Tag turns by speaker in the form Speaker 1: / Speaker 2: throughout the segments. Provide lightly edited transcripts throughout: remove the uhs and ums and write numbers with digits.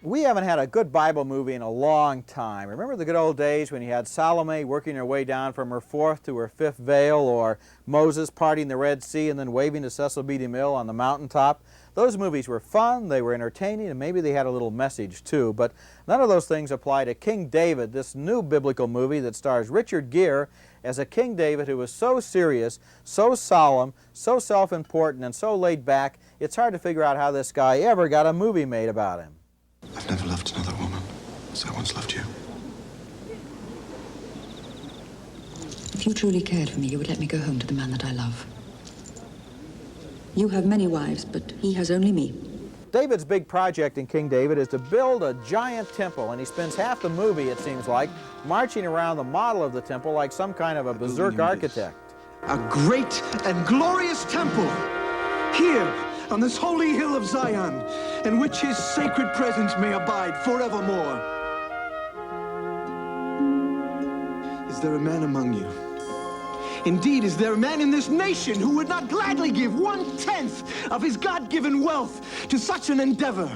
Speaker 1: We haven't had a good Bible movie in a long time. Remember the good old days when you had Salome working her way down from her fourth to her fifth veil, or Moses parting the Red Sea and then waving to Cecil B. DeMille on the mountaintop? Those movies were fun, they were entertaining, and maybe they had a little message too. But none of those things apply to King David, this new biblical movie that stars Richard Gere as a King David who was so serious, so solemn, so self-important, and so laid back, it's hard to figure out how this guy ever got a movie made about him.
Speaker 2: I've never loved another woman as I once loved you.
Speaker 3: If you truly cared for me, you would let me go home to the man that I love. You have many wives, but he has only me.
Speaker 1: David's big project in King David is to build a giant temple, and he spends half the movie, it seems like, marching around the model of the temple like some kind of a berserk architect.
Speaker 4: A great and glorious temple, here on this holy hill of Zion, in which his sacred presence may abide forevermore. Is there a man among you? Indeed, is there a man in this nation who would not gladly give 1/10 of his God-given wealth to such an endeavor?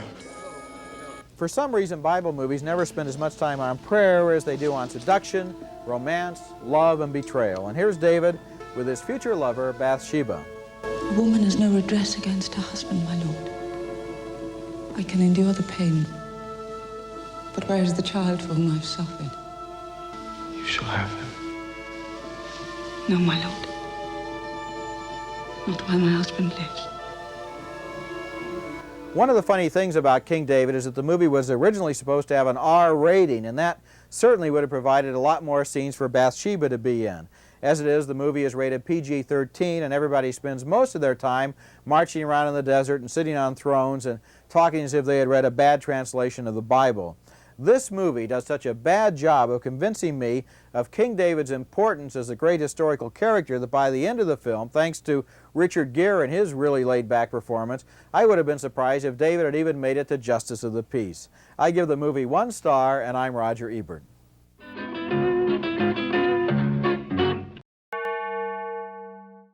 Speaker 1: For some reason, Bible movies never spend as much time on prayer as they do on seduction, romance, love, and betrayal. And here's David with his future lover, Bathsheba.
Speaker 3: A woman has no redress against her husband, my lord. I can endure the pain, but where is the child for whom I've suffered?
Speaker 2: You shall have him.
Speaker 3: No, my lord. Not while my husband lives.
Speaker 1: One of the funny things about King David is that the movie was originally supposed to have an R rating, and that certainly would have provided a lot more scenes for Bathsheba to be in. As it is, the movie is rated PG-13, and everybody spends most of their time marching around in the desert and sitting on thrones and talking as if they had read a bad translation of the Bible. This movie does such a bad job of convincing me of King David's importance as a great historical character that by the end of the film, thanks to Richard Gere and his really laid-back performance, I would have been surprised if David had even made it to Justice of the Peace. I give the movie 1 star, and I'm Roger Ebert.